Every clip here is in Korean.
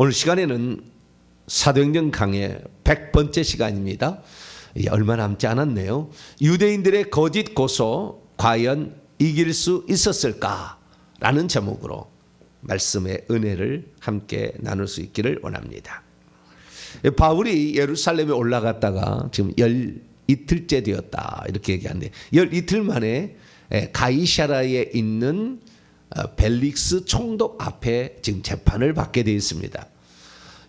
오늘 시간에는 사도행전 강의 100번째 시간입니다. 얼마 남지 않았네요. 유대인들의 거짓 고소 과연 이길 수 있었을까라는 제목으로 말씀의 은혜를 함께 나눌 수 있기를 원합니다. 바울이 예루살렘에 올라갔다가 지금 이틀째 되었다 이렇게 얘기하는데, 이틀 만에 가이사랴에 있는 벨릭스 총독 앞에 지금 재판을 받게 되어 있습니다.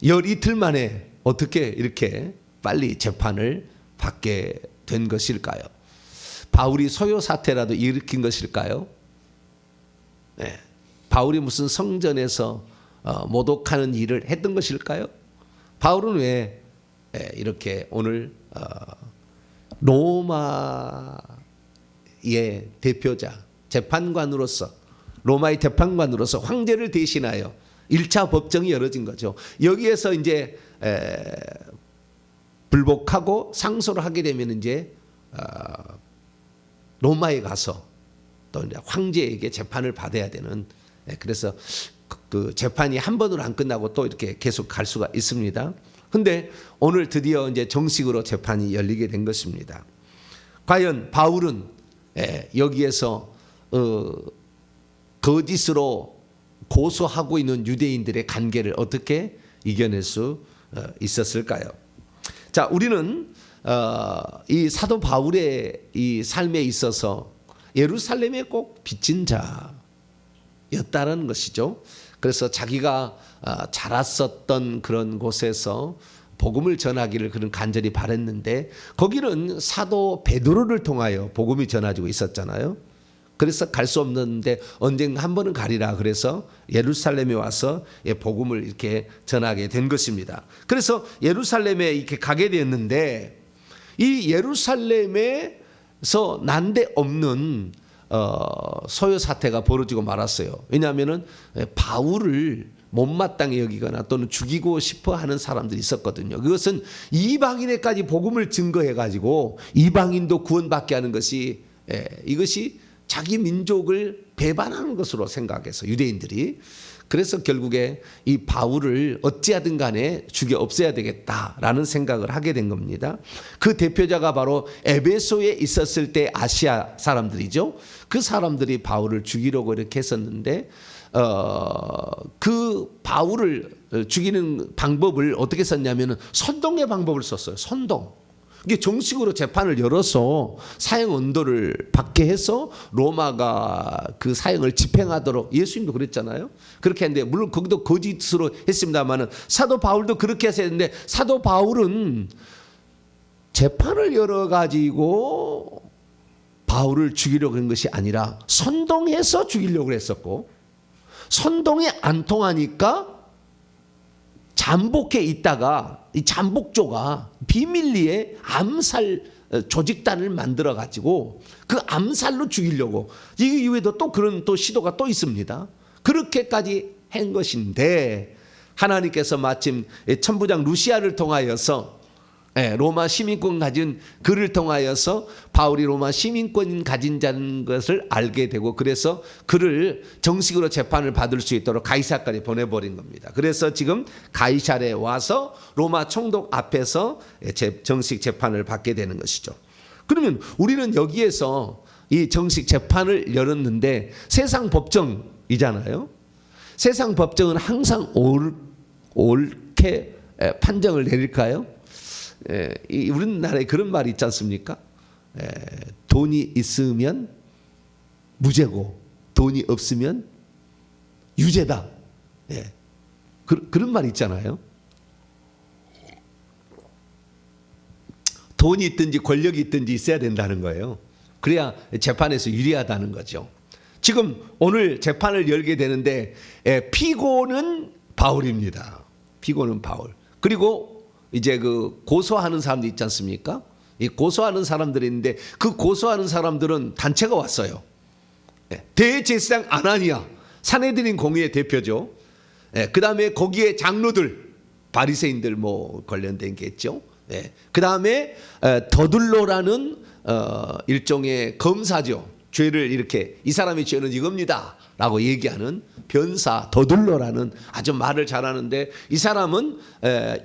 이틀 만에 어떻게 이렇게 빨리 재판을 받게 된 것일까요? 바울이 소요 사태라도 일으킨 것일까요? 네. 바울이 무슨 성전에서 모독하는 일을 했던 것일까요? 바울은 왜 이렇게 오늘 로마의 대표자, 재판관으로서, 로마의 재판관으로서 황제를 대신하여 1차 법정이 열어진 거죠. 여기에서 이제 불복하고 상소를 하게 되면 이제 로마에 가서 또 이제 황제에게 재판을 받아야 되는, 그래서 그 재판이 한 번으로 안 끝나고 또 이렇게 계속 갈 수가 있습니다. 근데 오늘 드디어 이제 정식으로 재판이 열리게 된 것입니다. 과연 바울은 여기에서 거짓으로 고소하고 있는 유대인들의 관계를 어떻게 이겨낼 수 있었을까요? 자, 우리는 이 사도 바울의 이 삶에 있어서 예루살렘에 꼭 빚진 자였다는 것이죠. 그래서 자기가 자랐었던 그런 곳에서 복음을 전하기를 그는 간절히 바랬는데, 거기는 사도 베드로를 통하여 복음이 전해지고 있었잖아요. 그래서 갈 수 없는데 언젠가 한 번은 가리라, 그래서 예루살렘에 와서 복음을 이렇게 전하게 된 것입니다. 그래서 예루살렘에 이렇게 가게 되었는데, 이 예루살렘에서 난데없는 소요 사태가 벌어지고 말았어요. 왜냐하면은 바울을 못마땅히 여기거나 또는 죽이고 싶어 하는 사람들이 있었거든요. 그것은 이방인에까지 복음을 증거해 가지고 이방인도 구원받게 하는 것이, 이것이 자기 민족을 배반하는 것으로 생각해서 유대인들이, 그래서 결국에 이 바울을 어찌하든 간에 죽여 없애야 되겠다라는 생각을 하게 된 겁니다. 그 대표자가 바로 에베소에 있었을 때 아시아 사람들이죠. 그 사람들이 바울을 죽이려고 이렇게 했었는데, 그 바울을 죽이는 방법을 어떻게 썼냐면은 선동의 방법을 썼어요. 선동. 이게 정식으로 재판을 열어서 사형 언도를 받게 해서 로마가 그 사형을 집행하도록, 예수님도 그랬잖아요. 그렇게 했는데, 물론 거기도 거짓으로 했습니다만은 사도 바울도 그렇게 해서 했는데, 사도 바울은 재판을 열어 가지고 바울을 죽이려고 한 것이 아니라 선동해서 죽이려고 했었고, 선동이 안 통하니까 잠복해 있다가 이 잠복조가 비밀리에 암살 조직단을 만들어 가지고 그 암살로 죽이려고, 이 이후에도 또 그런 또 시도가 또 있습니다. 그렇게까지 한 것인데, 하나님께서 마침 천부장 루시아를 통하여서, 로마 시민권 가진 그를 통하여서 바울이 로마 시민권 가진 자인 것을 알게 되고, 그래서 그를 정식으로 재판을 받을 수 있도록 가이사랴까지 보내버린 겁니다. 그래서 지금 가이사랴에 와서 로마 총독 앞에서 정식 재판을 받게 되는 것이죠. 그러면 우리는 여기에서 이 정식 재판을 열었는데, 세상 법정이잖아요. 세상 법정은 항상 옳게 판정을 내릴까요? 우리나라에 그런 말이 있지 않습니까? 돈이 있으면 무죄고 돈이 없으면 유죄다. 그런 말이 있잖아요. 돈이 있든지 권력이 있든지 있어야 된다는 거예요. 그래야 재판에서 유리하다는 거죠. 지금 오늘 재판을 열게 되는데, 피고는 바울입니다. 피고는 바울. 그리고 이제 그 고소하는 사람들 있지 않습니까? 이 고소하는 사람들이 있는데, 그 고소하는 사람들은 단체가 왔어요. 대제사장 아나니아, 산헤드린 공의회 대표죠. 그 다음에 거기에 장로들, 바리새인들 뭐 관련된 게 있죠. 그 다음에 더둘로라는 일종의 검사죠. 죄를 이렇게 이 사람의 죄는 이겁니다 라고 얘기하는 변사 더둘러라는 아주 말을 잘하는데, 이 사람은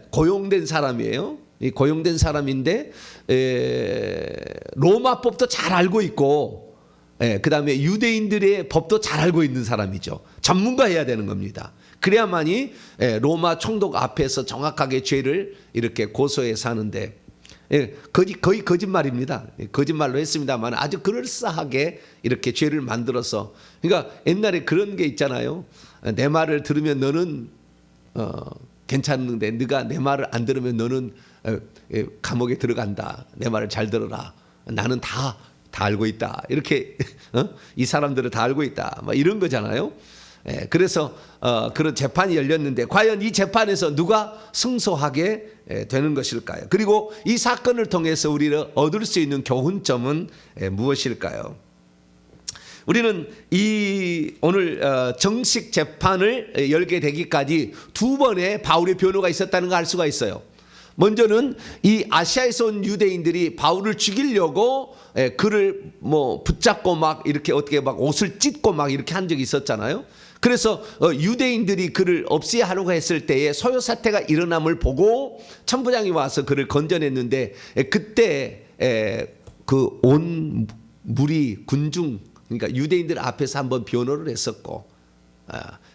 고용된 사람이에요. 이 고용된 사람인데 로마법도 잘 알고 있고, 그 다음에 유대인들의 법도 잘 알고 있는 사람이죠. 전문가해야 되는 겁니다. 그래야만이 로마 총독 앞에서 정확하게 죄를 이렇게 고소해서 하는데, 거의 거짓말입니다. 거짓말로 했습니다만 아주 그럴싸하게 이렇게 죄를 만들어서, 그러니까 옛날에 그런 게 있잖아요. 내 말을 들으면 너는 괜찮은데 네가 내 말을 안 들으면 너는 감옥에 들어간다. 내 말을 잘 들어라. 나는 다 알고 있다. 이렇게 이 사람들은 다 알고 있다. 막 이런 거잖아요. 그래서 그런 재판이 열렸는데 과연 이 재판에서 누가 승소하게 되는 것일까요? 그리고 이 사건을 통해서 우리가 얻을 수 있는 교훈점은 무엇일까요? 우리는 이 오늘 정식 재판을 열게 되기까지 두 번의 바울의 변호가 있었다는 걸 알 수가 있어요. 먼저는 이 아시아에서 온 유대인들이 바울을 죽이려고 그를 뭐 붙잡고 막 이렇게 어떻게 막 옷을 찢고 막 이렇게 한 적이 있었잖아요. 그래서 유대인들이 그를 없애야 하려고 했을 때에 소요 사태가 일어남을 보고 천부장이 와서 그를 건져냈는데, 그때 그 온 무리 군중, 그러니까 유대인들 앞에서 한번 변호를 했었고,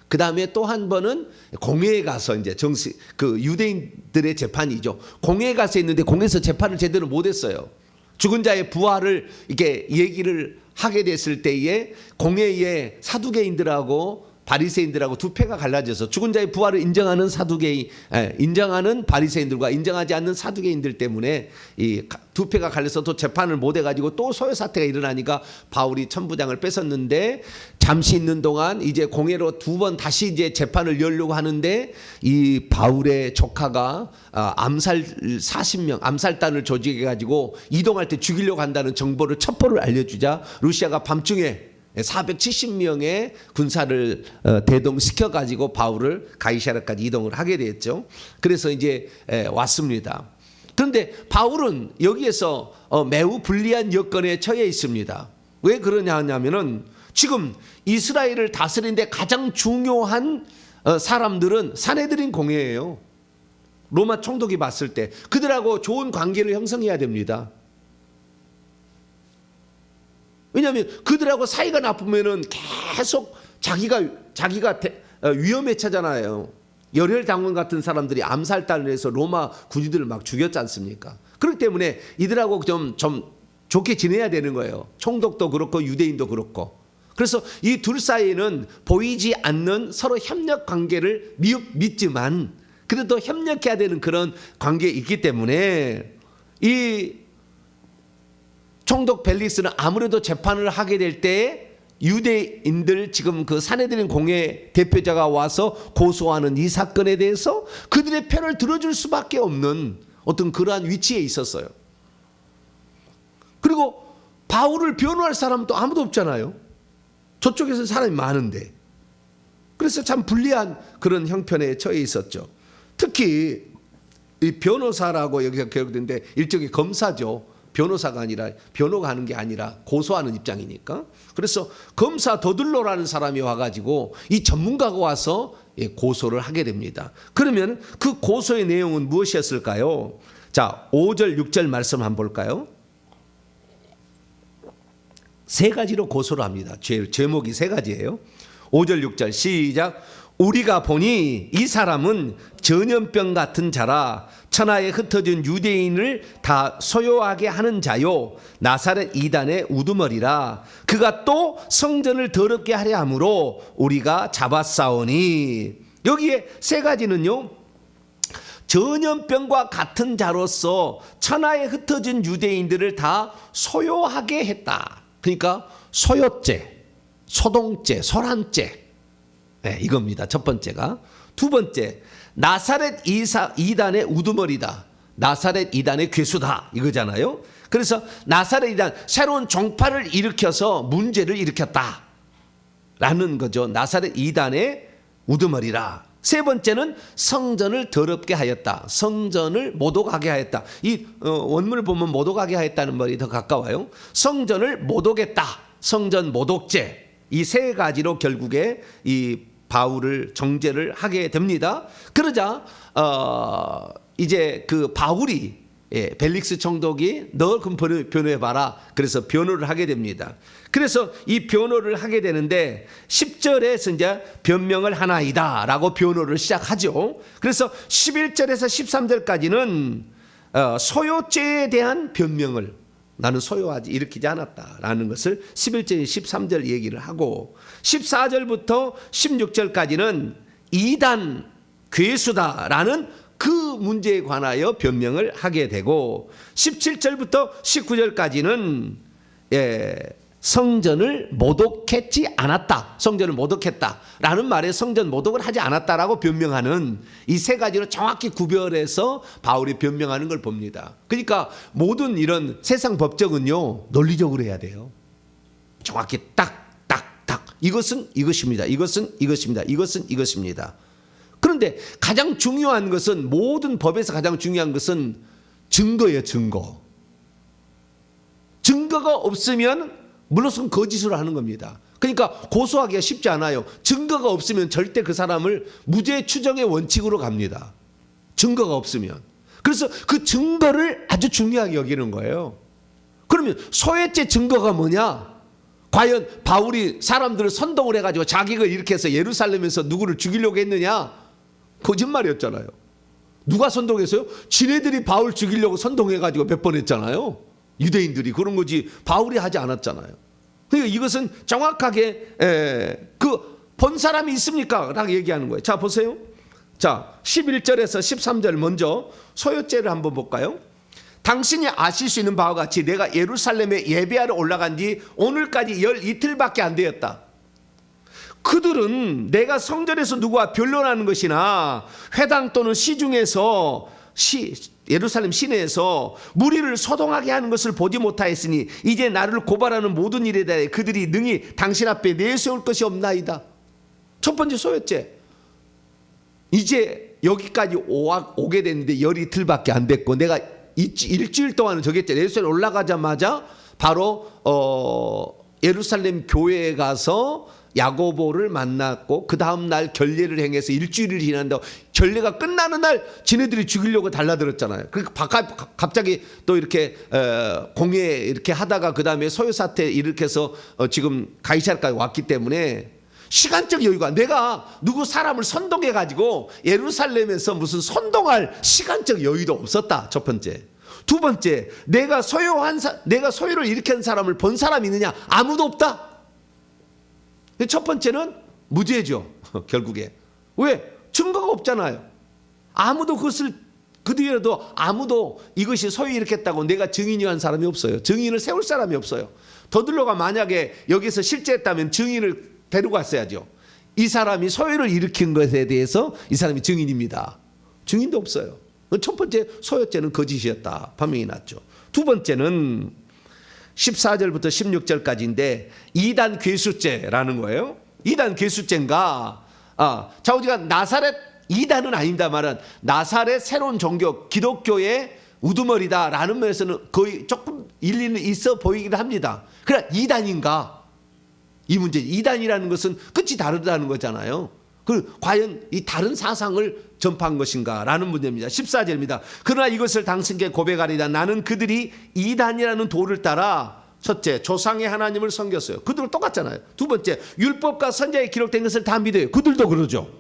그 다음에 또 한 번은 공회에 가서 이제 정식 그 유대인들의 재판이죠. 공회에 가서 했는데 공회에서 재판을 제대로 못했어요. 죽은 자의 부활을 이렇게 얘기를 하게 됐을 때에 공회에 사두개인들하고 바리새인들하고 두 패가 갈라져서 죽은 자의 부활을 인정하는 인정하는 바리새인들과 인정하지 않는 사두개인들 때문에 이 두 패가 갈려서 또 재판을 못 해가지고 또 소요 사태가 일어나니까 바울이 천부장을 뺏었는데, 잠시 있는 동안 이제 공회로 두 번 다시 이제 재판을 열려고 하는데, 이 바울의 조카가 암살 40명 암살단을 조직해가지고 이동할 때 죽이려고 한다는 정보를 첩보를 알려주자 루시아가 밤중에 470명의 군사를 대동시켜 가지고 바울을 가이사랴까지 이동을 하게 됐죠. 그래서 이제 왔습니다. 그런데 바울은 여기에서 매우 불리한 여건에 처해 있습니다. 왜 그러냐 하냐면은 지금 이스라엘을 다스리는데 가장 중요한 사람들은 산헤드린 공회예요. 로마 총독이 봤을 때 그들하고 좋은 관계를 형성해야 됩니다. 왜냐하면 그들하고 사이가 나쁘면은 계속 자기가 위험에 처하잖아요. 열혈당원 같은 사람들이 암살단을 해서 로마 군인들을 막 죽였지 않습니까? 그렇기 때문에 이들하고 좀 좋게 지내야 되는 거예요. 총독도 그렇고 유대인도 그렇고. 그래서 이 둘 사이에는 보이지 않는 서로 협력 관계를 믿지만 그래도 협력해야 되는 그런 관계에 있기 때문에 이 총독 벨리스는 아무래도 재판을 하게 될 때 유대인들 지금 그 산헤드린 공회 대표자가 와서 고소하는 이 사건에 대해서 그들의 편을 들어줄 수밖에 없는 어떤 그러한 위치에 있었어요. 그리고 바울을 변호할 사람도 아무도 없잖아요. 저쪽에서 사람이 많은데. 그래서 참 불리한 그런 형편에 처해 있었죠. 특히 이 변호사라고 여기서 기록되는데 일종의 검사죠. 변호사가 아니라 변호가 하는 게 아니라 고소하는 입장이니까. 그래서 검사 더둘러라는 사람이 와가지고 이 전문가가 와서 고소를 하게 됩니다. 그러면 그 고소의 내용은 무엇이었을까요? 자, 5절 6절 말씀 한번 볼까요? 세 가지로 고소를 합니다. 제목이 세 가지예요. 5절 6절 시작. 우리가 보니 이 사람은 전염병 같은 자라 천하에 흩어진 유대인을 다 소요하게 하는 자요 나사렛 이단의 우두머리라. 그가 또 성전을 더럽게 하려 함으로 우리가 잡았사오니. 여기에 세 가지는요, 전염병과 같은 자로서 천하에 흩어진 유대인들을 다 소요하게 했다. 그러니까 소요죄, 소동죄, 소란죄, 이겁니다. 첫 번째가. 두 번째, 나사렛 이단의 우두머리다. 나사렛 이단의 괴수다. 이거잖아요. 그래서 나사렛 이단, 새로운 종파를 일으켜서 문제를 일으켰다 라는 거죠. 나사렛 이단의 우두머리라. 세 번째는 성전을 더럽게 하였다. 성전을 모독하게 하였다. 이 원문을 보면 모독하게 하였다는 말이 더 가까워요. 성전을 모독했다. 성전 모독죄, 이 세 가지로 결국에 이 바울을 정죄를 하게 됩니다. 그러자 이제 그 바울이 벨릭스 총독이 너 그럼 변호해봐라. 그래서 변호를 하게 됩니다. 그래서 이 변호를 하게 되는데 10절에서 이제 변명을 하나이다 라고 변호를 시작하죠. 그래서 11절에서 13절까지는 소요죄에 대한 변명을, 나는 소요하지 일으키지 않았다라는 것을 11절, 13절 얘기를 하고, 14절부터 16절까지는 이단 괴수다라는 그 문제에 관하여 변명을 하게 되고, 17절부터 19절까지는 성전을 모독했지 않았다, 성전을 모독했다라는 말에 성전 모독을 하지 않았다라고 변명하는 이 세 가지로 정확히 구별해서 바울이 변명하는 걸 봅니다. 그러니까 모든 이런 세상 법정은요 논리적으로 해야 돼요. 정확히 딱 이것은 이것입니다, 이것은 이것입니다, 이것은 이것입니다. 그런데 가장 중요한 것은, 모든 법에서 가장 중요한 것은 증거예요. 증거가 없으면 물론 거짓으로 하는 겁니다. 그러니까 고소하기가 쉽지 않아요. 증거가 없으면 절대 그 사람을 무죄 추정의 원칙으로 갑니다. 증거가 없으면. 그래서 그 증거를 아주 중요하게 여기는 거예요. 그러면 소외죄 증거가 뭐냐? 과연 바울이 사람들을 선동을 해가지고 자기가 이렇게 해서 예루살렘에서 누구를 죽이려고 했느냐? 거짓말이었잖아요. 누가 선동했어요? 지네들이 바울 죽이려고 선동해가지고 몇 번 했잖아요. 유대인들이. 그런 거지 바울이 하지 않았잖아요. 그러니까 이것은 정확하게 그 본 사람이 있습니까? 라고 얘기하는 거예요. 자 보세요. 자 11절에서 13절 먼저 소요죄를 한번 볼까요? 당신이 아실 수 있는 바와 같이 내가 예루살렘에 예배하러 올라간 지 오늘까지 12일밖에 안 되었다. 그들은 내가 성전에서 누구와 변론하는 것이나 회당 또는 시중에서 예루살렘 시내에서 무리를 소동하게 하는 것을 보지 못하였으니 이제 나를 고발하는 모든 일에 대해 그들이 능히 당신 앞에 내세울 것이 없나이다. 첫 번째 소요죄. 이제 여기까지 오게 됐는데 12일밖에 안 됐고 내가 일주일 동안은 저겠죠. 예루살렘 올라가자마자 바로 예루살렘 교회에 가서 야고보를 만났고 그 다음 날 결례를 행해서 일주일을 지난다고, 결례가 끝나는 날 지네들이 죽이려고 달라들었잖아요. 그러니까 갑자기 또 이렇게 공회 이렇게 하다가 그 다음에 소요 사태 일으켜서 지금 가이사랴까지 왔기 때문에 시간적 여유가, 내가 누구 사람을 선동해 가지고 예루살렘에서 무슨 선동할 시간적 여유도 없었다. 첫 번째. 두 번째, 내가 소요를 일으킨 사람을 본 사람이 있느냐? 아무도 없다. 첫 번째는 무죄죠. 결국에. 왜? 증거가 없잖아요. 아무도 그것을, 그 뒤에도 아무도 이것이 소요 일으켰다고 내가 증인이 한 사람이 없어요. 증인을 세울 사람이 없어요. 더들로가 만약에 여기서 실제했다면 증인을 데리고 왔어야죠. 이 사람이 소요를 일으킨 것에 대해서 이 사람이 증인입니다. 증인도 없어요. 첫 번째 소요죄는 거짓이었다. 판명이 났죠. 두 번째는 14절부터 16절까지인데 이단 괴수죄라는 거예요. 이단 괴수죄인가? 자, 우리가 나사렛 이단은 아닙니다만은 나사렛 새로운 종교 기독교의 우두머리다라는 면에서는 거의 조금 일리는 있어 보이긴 합니다. 그러나 이단인가? 이 문제, 이단이라는 것은 끝이 다르다는 거잖아요. 그 과연 이 다른 사상을 전파한 것인가라는 문제입니다. 14절입니다. 그러나 이것을 당신께 고백하리다. 나는 그들이 이단이라는 도를 따라 첫째 조상의 하나님을 섬겼어요. 그들은 똑같잖아요. 두 번째 율법과 선지자에 기록된 것을 다 믿어요. 그들도 그러죠.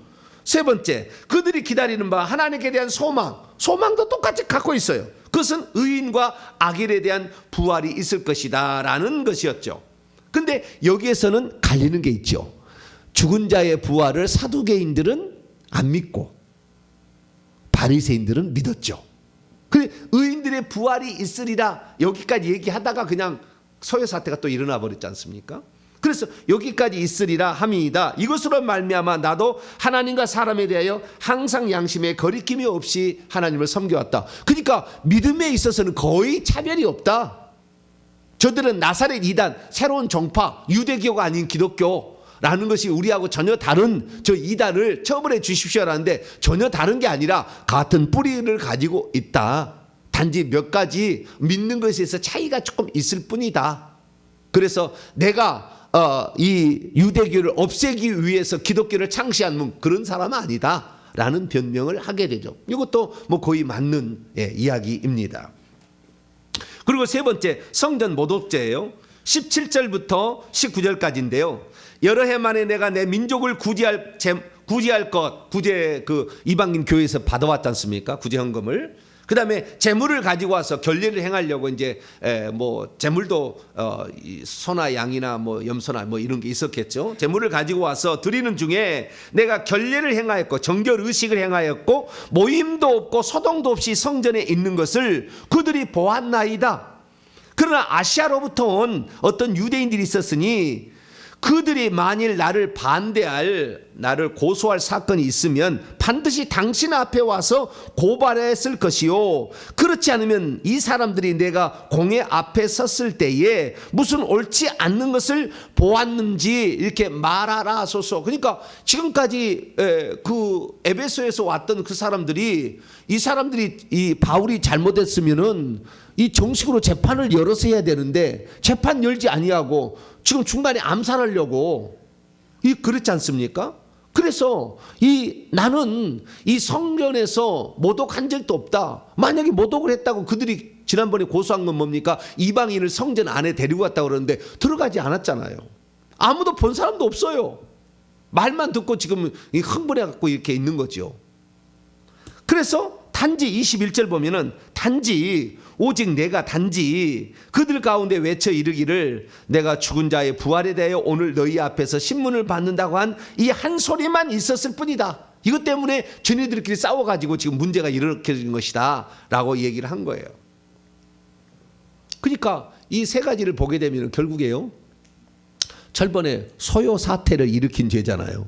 세 번째 그들이 기다리는 바 하나님께 대한 소망도 똑같이 갖고 있어요. 그것은 의인과 악인에 대한 부활이 있을 것이다 라는 것이었죠. 근데 여기에서는 갈리는 게 있죠. 죽은 자의 부활을 사두개인들은 안 믿고 바리새인들은 믿었죠. 그래 의인들의 부활이 있으리라 여기까지 얘기하다가 그냥 소요 사태가 또 일어나 버렸지 않습니까? 그래서 여기까지 있으리라 함이다. 이것으로 말미암아 나도 하나님과 사람에 대하여 항상 양심에 거리낌이 없이 하나님을 섬겨왔다. 그러니까 믿음에 있어서는 거의 차별이 없다. 저들은 나사렛 이단, 새로운 종파, 유대교가 아닌 기독교라는 것이 우리하고 전혀 다른 저 이단을 처벌해 주십시오라는데 전혀 다른 게 아니라 같은 뿌리를 가지고 있다. 단지 몇 가지 믿는 것에 있어서 차이가 조금 있을 뿐이다. 그래서 내가 이 유대교를 없애기 위해서 기독교를 창시한 그런 사람은 아니다라는 변명을 하게 되죠. 이것도 뭐 거의 맞는 이야기입니다. 그리고 세 번째, 성전 모독죄예요. 17절부터 19절까지인데요. 여러 해 만에 내가 내 민족을 구제할 것, 구제 이방인 교회에서 받아왔지 않습니까? 구제 헌금을. 그 다음에 재물을 가지고 와서 결례를 행하려고 이제 뭐 재물도 소나 양이나 뭐 염소나 뭐 이런 게 있었겠죠. 재물을 가지고 와서 드리는 중에 내가 결례를 행하였고 정결 의식을 행하였고 모임도 없고 소동도 없이 성전에 있는 것을 그들이 보았나이다. 그러나 아시아로부터 온 어떤 유대인들이 있었으니 그들이 만일 나를 반대할, 나를 고소할 사건이 있으면 반드시 당신 앞에 와서 고발했을 것이요. 그렇지 않으면 이 사람들이 내가 공회 앞에 섰을 때에 무슨 옳지 않는 것을 보았는지 이렇게 말하라소서. 그러니까 지금까지 그 에베소에서 왔던 그 사람들이, 이 사람들이 이 바울이 잘못했으면은 이 정식으로 재판을 열어서 해야 되는데 재판 열지 아니하고 지금 중간에 암살하려고 그렇지 않습니까? 그래서 나는 이 성전에서 모독한 적도 없다. 만약에 모독을 했다고 그들이 지난번에 고소한 건 뭡니까? 이방인을 성전 안에 데리고 갔다고 그러는데 들어가지 않았잖아요. 아무도 본 사람도 없어요. 말만 듣고 지금 흥분해 갖고 이렇게 있는 거죠. 그래서 단지 21절 보면은 단지 오직 내가 단지 그들 가운데 외쳐 이르기를 내가 죽은 자의 부활에 대하여 오늘 너희 앞에서 신문을 받는다고 한 이 한 소리만 있었을 뿐이다. 이것 때문에 주님들끼리 싸워가지고 지금 문제가 일으켜진 것이다 라고 얘기를 한 거예요. 그러니까 이 세 가지를 보게 되면 결국에요, 절번에 소요 사태를 일으킨 죄잖아요.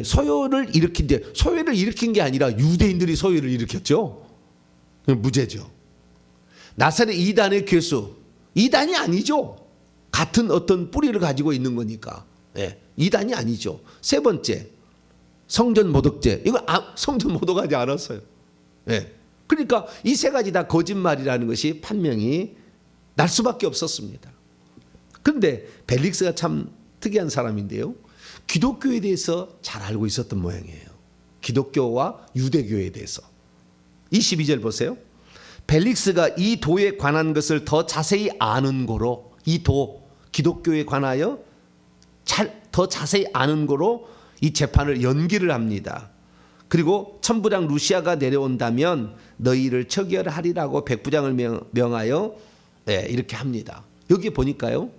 소요를 일으킨 게 아니라 유대인들이 소요를 일으켰죠. 무죄죠. 나사렛 이단의 괴수, 이단이 아니죠. 같은 어떤 뿌리를 가지고 있는 거니까. 이단이 아니죠. 세 번째, 성전 모독죄. 이건 성전 모독하지 않았어요. 그러니까 이 세 가지 다 거짓말이라는 것이 판명이 날 수밖에 없었습니다. 그런데 벨릭스가 참 특이한 사람인데요, 기독교에 대해서 잘 알고 있었던 모양이에요. 기독교와 유대교에 대해서. 22절 보세요. 벨릭스가 이 도에 관한 것을 더 자세히 아는 고로, 이 도, 기독교에 관하여 더 자세히 아는 고로 이 재판을 연기를 합니다. 그리고 천부장 루시아가 내려온다면 너희를 처결하리라고 백부장을 명하여 이렇게 합니다. 여기 보니까요,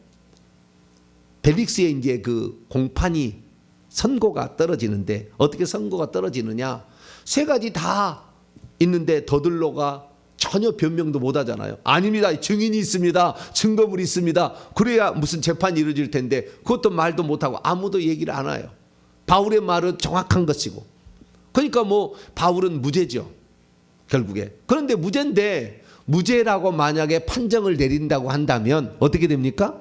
벨릭스의 이제 그 공판이 선고가 떨어지는데, 어떻게 선고가 떨어지느냐? 세 가지 다 있는데 더들로가 전혀 변명도 못 하잖아요. 아닙니다. 증인이 있습니다. 증거물이 있습니다. 그래야 무슨 재판이 이루어질 텐데 그것도 말도 못하고 아무도 얘기를 안 해요. 바울의 말은 정확한 것이고. 그러니까 뭐 바울은 무죄죠, 결국에. 그런데 무죄인데 무죄라고 만약에 판정을 내린다고 한다면 어떻게 됩니까?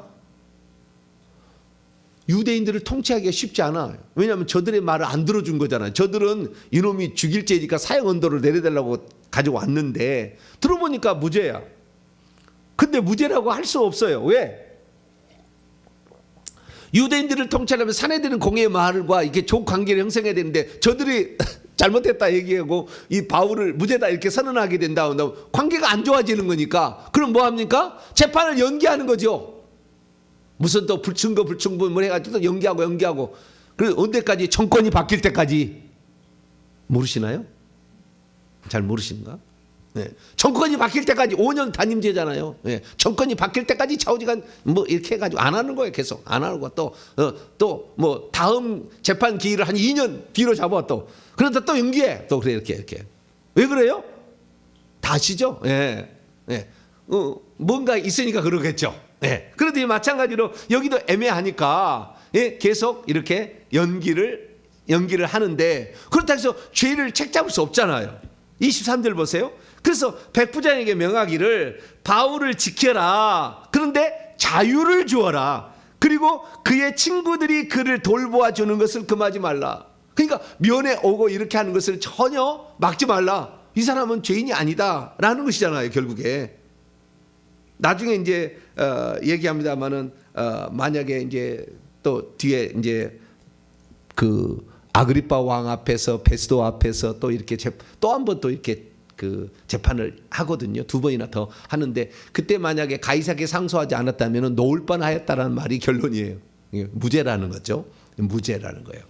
유대인들을 통치하기가 쉽지 않아요. 왜냐하면 저들의 말을 안 들어준 거잖아요. 저들은 이놈이 죽일 죄니까 사형 언도를 내려달라고 가지고 왔는데 들어보니까 무죄야. 근데 무죄라고 할 수 없어요. 왜? 유대인들을 통치하려면 사내들은 공의의 말과 이렇게 좋은 관계를 형성해야 되는데 저들이 잘못했다 얘기하고 이 바울을 무죄다 이렇게 선언하게 된다. 관계가 안 좋아지는 거니까 그럼 뭐 합니까? 재판을 연기하는 거죠. 무슨 또 불충거 불충분을 해가지고 또 연기하고 그래서 언제까지? 정권이 바뀔 때까지. 모르시나요? 잘 모르시는가? 정권이 바뀔 때까지 5년 단임제잖아요. 정권이 바뀔 때까지 좌우지간 뭐 이렇게 해가지고 안 하는 거예요. 계속 안 하고 또 뭐 다음 재판 기일을 한 2년 뒤로 잡아 또 그러다 또 연기해 또 그래 이렇게 왜 그래요? 다 아시죠? 뭔가 있으니까 그러겠죠. 그런데 마찬가지로 여기도 애매하니까 계속 이렇게 연기를 하는데 그렇다고 해서 죄를 책잡을 수 없잖아요. 23절 보세요. 그래서 백부장에게 명하기를 바울을 지켜라. 그런데 자유를 주어라. 그리고 그의 친구들이 그를 돌보아 주는 것을 금하지 말라. 그러니까 면회 오고 이렇게 하는 것을 전혀 막지 말라. 이 사람은 죄인이 아니다라는 것이잖아요, 결국에. 나중에 이제 얘기합니다만은 만약에 이제 또 뒤에 이제 그 아그리파 왕 앞에서 베스도 앞에서 또 이렇게 또 한 번 또 이렇게 그 재판을 하거든요. 2번이나 더 하는데 그때 만약에 가이사에게 상소하지 않았다면 놓을 뻔하였다라는 말이 결론이에요. 무죄라는 거죠. 무죄라는 거예요.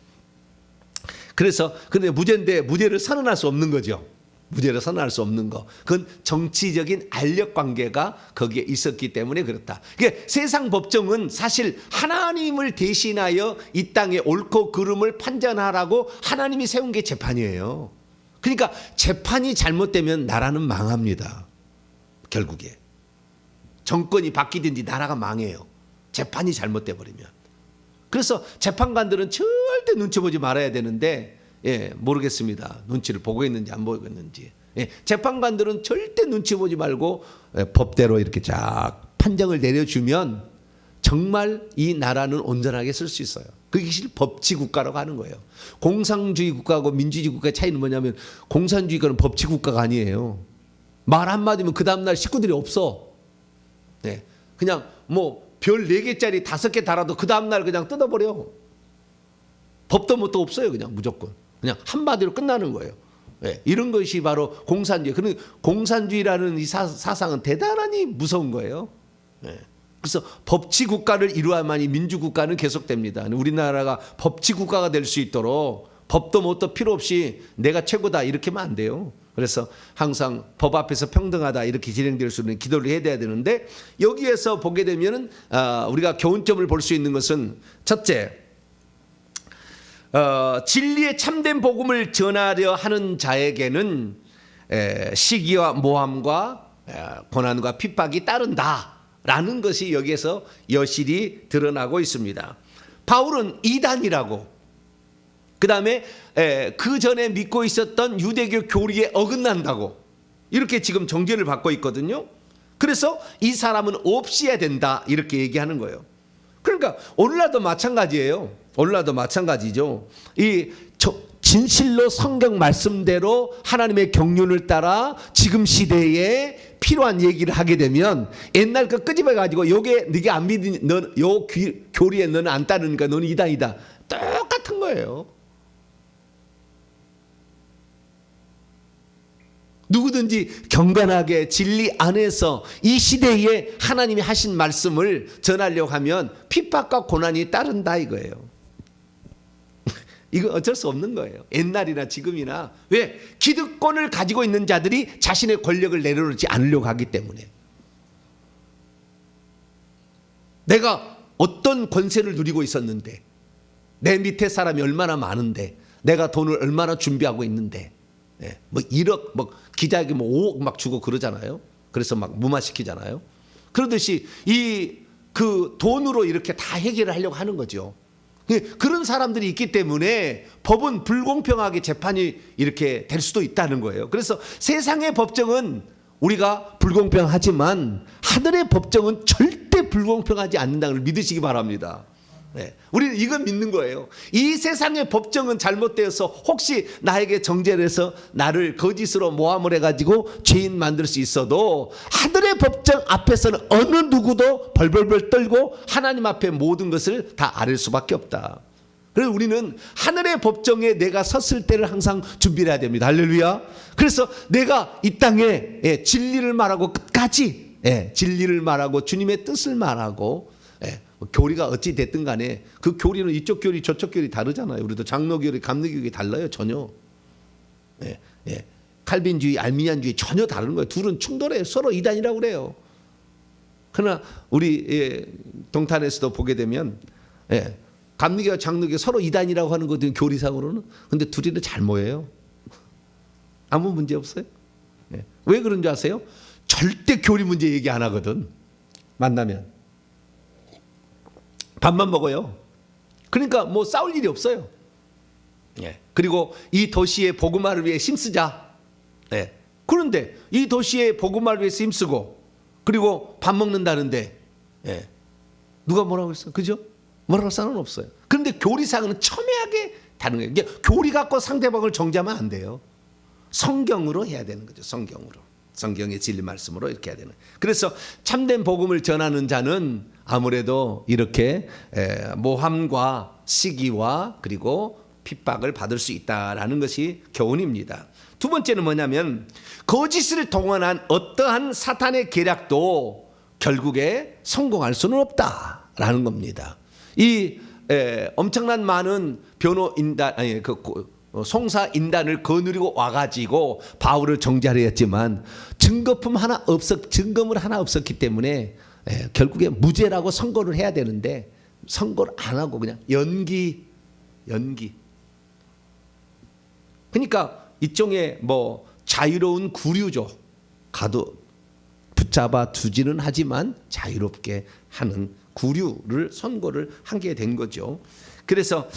그래서 근데 무죄인데 무죄를 선언할 수 없는 거죠. 무죄를 선언할 수 없는 거. 그건 정치적인 알력 관계가 거기에 있었기 때문에 그렇다. 그러니까 세상 법정은 사실 하나님을 대신하여 이 땅에 옳고 그름을 판단하라고 하나님이 세운 게 재판이에요. 그러니까 재판이 잘못되면 나라는 망합니다. 결국에. 정권이 바뀌든지 나라가 망해요. 재판이 잘못돼 버리면. 그래서 재판관들은 절대 눈치 보지 말아야 되는데 모르겠습니다. 눈치를 보고 있는지 안 보고 있는지. 재판관들은 절대 눈치 보지 말고 법대로 이렇게 쫙 판정을 내려주면 정말 이 나라는 온전하게 쓸 수 있어요. 그것이 법치 국가라고 하는 거예요. 공산주의 국가하고 민주주의 국가의 차이는 뭐냐면 공산주의 국가는 법치 국가가 아니에요. 말 한마디면 그 다음날 식구들이 없어. 그냥 뭐 별 4개짜리 5개 달아도 그 다음날 그냥 뜯어버려. 법도 뭣도 없어요. 그냥 무조건. 그냥 한마디로 끝나는 거예요. 이런 것이 바로 공산주의. 그런 공산주의라는 이 사상은 대단히 무서운 거예요. 그래서 법치 국가를 이루어야만이 민주 국가는 계속됩니다. 우리나라가 법치 국가가 될 수 있도록 법도 뭣도 필요 없이 내가 최고다 이렇게만 안 돼요. 그래서 항상 법 앞에서 평등하다 이렇게 진행될 수 있는 기도를 해야 되는데 여기에서 보게 되면은 우리가 교훈점을 볼 수 있는 것은 첫째, 진리의 참된 복음을 전하려 하는 자에게는 시기와 모함과 고난과 핍박이 따른다라는 것이 여기에서 여실히 드러나고 있습니다. 바울은 이단이라고 그 다음에 그 전에 믿고 있었던 유대교 교리에 어긋난다고 이렇게 지금 정죄를 받고 있거든요. 그래서 이 사람은 없애야 된다 이렇게 얘기하는 거예요. 그러니까 오늘날도 마찬가지예요. 오늘날도 마찬가지죠. 이 진실로 성경 말씀대로 하나님의 경륜을 따라 지금 시대에 필요한 얘기를 하게 되면 옛날 거 끄집어 가지고 요게 네가 안 믿으니 요 교리에 너는 안 따르니까 너는 이단이다. 똑같은 거예요. 누구든지 경건하게 진리 안에서 이 시대에 하나님이 하신 말씀을 전하려고 하면 핍박과 고난이 따른다 이거예요. 이거 어쩔 수 없는 거예요. 옛날이나 지금이나. 왜? 기득권을 가지고 있는 자들이 자신의 권력을 내려놓지 않으려고 하기 때문에. 내가 어떤 권세를 누리고 있었는데 내 밑에 사람이 얼마나 많은데 내가 돈을 얼마나 준비하고 있는데 뭐 1억 뭐 기자에게 뭐 5억 막 주고 그러잖아요. 그래서 막 무마시키잖아요. 그러듯이 이 그 돈으로 이렇게 다 해결을 하려고 하는 거죠. 그런 사람들이 있기 때문에 법은 불공평하게 재판이 이렇게 될 수도 있다는 거예요. 그래서 세상의 법정은 우리가 불공평하지만 하늘의 법정은 절대 불공평하지 않는다는 걸 믿으시기 바랍니다. 우리는 이건 믿는 거예요. 이 세상의 법정은 잘못되어서 혹시 나에게 정죄를 해서 나를 거짓으로 모함을 해가지고 죄인 만들 수 있어도 하늘의 법정 앞에서는 어느 누구도 벌벌벌 떨고 하나님 앞에 모든 것을 다 아뢰 수밖에 없다. 그래서 우리는 하늘의 법정에 내가 섰을 때를 항상 준비를 해야 됩니다. 할렐루야. 그래서 내가 이 땅에 진리를 말하고 끝까지 진리를 말하고 주님의 뜻을 말하고 교리가 어찌 됐든 간에 그 교리는 이쪽 교리 저쪽 교리 다르잖아요. 우리도 장로 교리 감리 교리 달라요. 전혀. 칼빈주의 알미니안주의 전혀 다른 거예요. 둘은 충돌해요. 서로 이단이라고 그래요. 그러나 우리 동탄에서도 보게 되면 감리교와 장로교 서로 이단이라고 하는 것들은 교리상으로는. 근데 둘이는 잘 모여요. 아무 문제 없어요. 왜 그런 줄 아세요? 절대 교리 문제 얘기 안 하거든. 만나면. 밥만 먹어요. 그러니까 뭐 싸울 일이 없어요. 그리고 이 도시의 복음화를 위해 힘쓰자. 그런데 이 도시의 복음화를 위해서 힘쓰고 그리고 밥 먹는다는데 누가 뭐라고 했어? 그죠? 뭐라고 할 사람은 없어요. 그런데 교리상은 첨예하게 다른 거예요. 교리 갖고 상대방을 정죄하면 안 돼요. 성경으로 해야 되는 거죠. 성경으로. 성경의 진리 말씀으로 이렇게 해야 되는. 그래서 참된 복음을 전하는 자는 아무래도 이렇게 모함과 시기와 그리고 핍박을 받을 수 있다라는 것이 교훈입니다. 두 번째는 뭐냐면 거짓을 동원한 어떠한 사탄의 계략도 결국에 성공할 수는 없다라는 겁니다. 이 엄청난 많은 변호인단 송사인단을 거느리고 와가지고 바울을 정죄하려 했지만 증거물 하나 없었기 때문에 결국에 무죄라고 선고를 해야 되는데 선고를 안 하고 그냥 연기. 그러니까 일종의 뭐 자유로운 구류죠. 가도 붙잡아 두지는 하지만 자유롭게 하는 구류를 선고를 하게 된 거죠. 그래서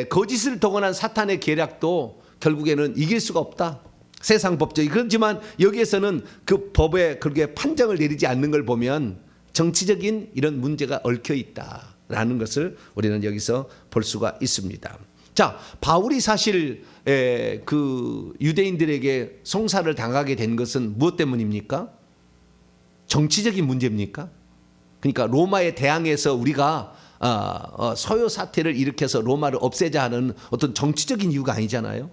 거짓을 동원한 사탄의 계략도 결국에는 이길 수가 없다. 세상 법적이 그렇지만 여기에서는 그 법에 그렇게 판정을 내리지 않는 걸 보면 정치적인 이런 문제가 얽혀 있다라는 것을 우리는 여기서 볼 수가 있습니다. 자, 바울이 사실 그 유대인들에게 송사를 당하게 된 것은 무엇 때문입니까? 정치적인 문제입니까? 그러니까 로마에 대항해서 우리가 서요 사태를 일으켜서 로마를 없애자 하는 어떤 정치적인 이유가 아니잖아요.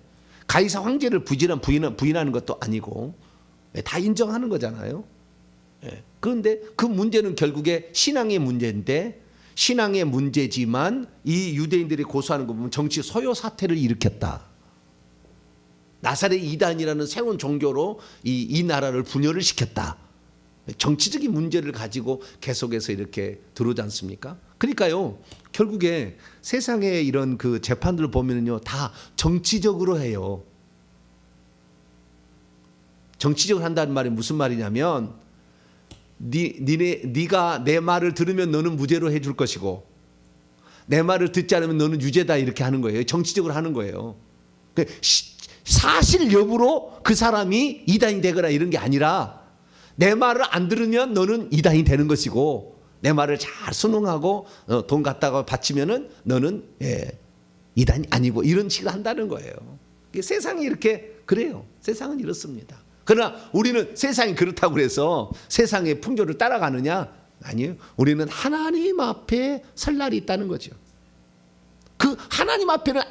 가이사 황제를 부인하는 것도 아니고 다 인정하는 거잖아요. 그런데 그 문제는 결국에 신앙의 문제인데 신앙의 문제지만 이 유대인들이 고소하는 거 보면 정치 서요 사태를 일으켰다. 나사렛 이단이라는 새로운 종교로 이 나라를 분열을 시켰다. 정치적인 문제를 가지고 계속해서 이렇게 들어오지 않습니까? 그러니까요, 결국에 세상의 이런 그 재판들을 보면요, 다 정치적으로 해요. 정치적으로 한다는 말이 무슨 말이냐면, 네가 내 말을 들으면 너는 무죄로 해줄 것이고, 내 말을 듣지 않으면 너는 유죄다 이렇게 하는 거예요. 정치적으로 하는 거예요. 사실 여부로 그 사람이 이단이 되거나 이런 게 아니라 내 말을 안 들으면 너는 이단이 되는 것이고 내 말을 잘 순응하고 돈 갖다가 바치면은 너는 이단이 아니고 이런 식으로 한다는 거예요. 세상이 이렇게 그래요. 세상은 이렇습니다. 그러나 우리는 세상이 그렇다고 해서 세상의 풍조를 따라가느냐? 아니에요. 우리는 하나님 앞에 설 날이 있다는 거죠. 그 하나님 앞에는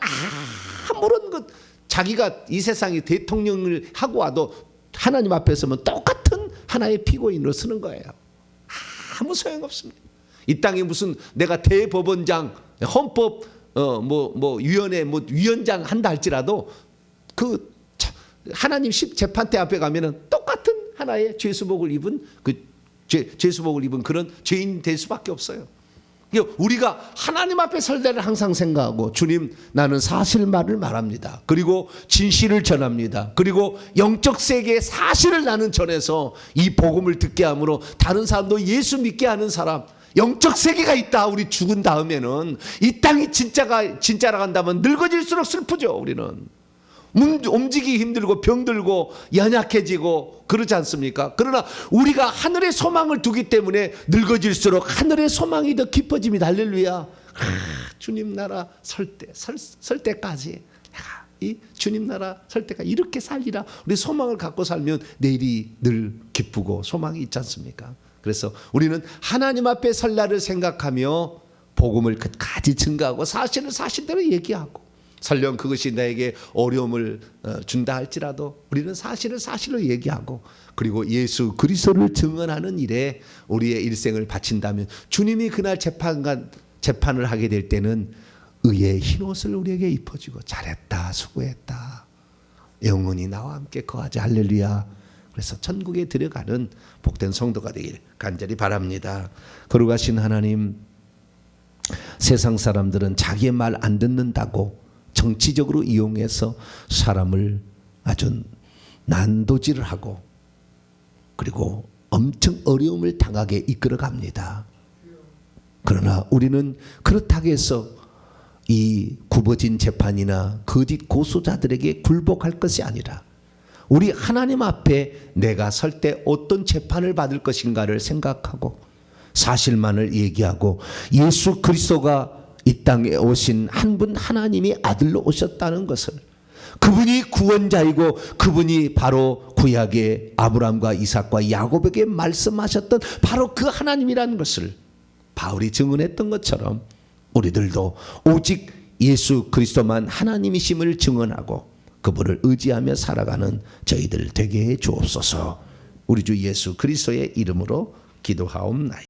아무런 것 자기가 이 세상에 대통령을 하고 와도 하나님 앞에 서면 똑같은 하나의 피고인으로 쓰는 거예요. 아무 소용없습니다. 이 땅에 무슨 내가 대법원장, 헌법 위원회 위원장 한다 할지라도 그 하나님 재판대 앞에 가면은 똑같은 하나의 죄수복을 입은 죄수복을 입은 그런 죄인 될 수밖에 없어요. 우리가 하나님 앞에 설 때를 항상 생각하고 주님 나는 사실만을 말합니다. 그리고 진실을 전합니다. 그리고 영적 세계의 사실을 나는 전해서 이 복음을 듣게 함으로 다른 사람도 예수 믿게 하는 사람 영적 세계가 있다. 우리 죽은 다음에는 이 땅이 진짜라 한다면 늙어질수록 슬프죠. 우리는 움직이기 힘들고 병들고 연약해지고 그러지 않습니까? 그러나 우리가 하늘의 소망을 두기 때문에 늙어질수록 하늘의 소망이 더 깊어집니다. 할렐루야. 주님 나라 설 때까지 내가 이 주님 나라 설 때까지 이렇게 살리라. 우리 소망을 갖고 살면 내일이 늘 기쁘고 소망이 있지 않습니까? 그래서 우리는 하나님 앞에 설 날을 생각하며 복음을 끝까지 증거하고 사실을 사실대로 얘기하고 설령 그것이 나에게 어려움을 준다 할지라도 우리는 사실을 사실로 얘기하고 그리고 예수 그리스도를 증언하는 일에 우리의 일생을 바친다면 주님이 그날 재판을 하게 될 때는 의의 흰옷을 우리에게 입혀주고 잘했다 수고했다 영원히 나와 함께 거하자 할렐루야. 그래서 천국에 들어가는 복된 성도가 되길 간절히 바랍니다. 거룩하신 하나님, 세상 사람들은 자기의 말 안 듣는다고 정치적으로 이용해서 사람을 아주 난도질을 하고 그리고 엄청 어려움을 당하게 이끌어 갑니다. 그러나 우리는 그렇다고 해서 이 굽어진 재판이나 거짓 고소자들에게 굴복할 것이 아니라 우리 하나님 앞에 내가 설 때 어떤 재판을 받을 것인가를 생각하고 사실만을 얘기하고 예수 그리스도가 이 땅에 오신 한 분 하나님이 아들로 오셨다는 것을 그분이 구원자이고 그분이 바로 구약의 아브라함과 이삭과 야곱에게 말씀하셨던 바로 그 하나님이라는 것을 바울이 증언했던 것처럼 우리들도 오직 예수 그리스도만 하나님이심을 증언하고 그분을 의지하며 살아가는 저희들 되게 해 주옵소서. 우리 주 예수 그리스도의 이름으로 기도하옵나이다.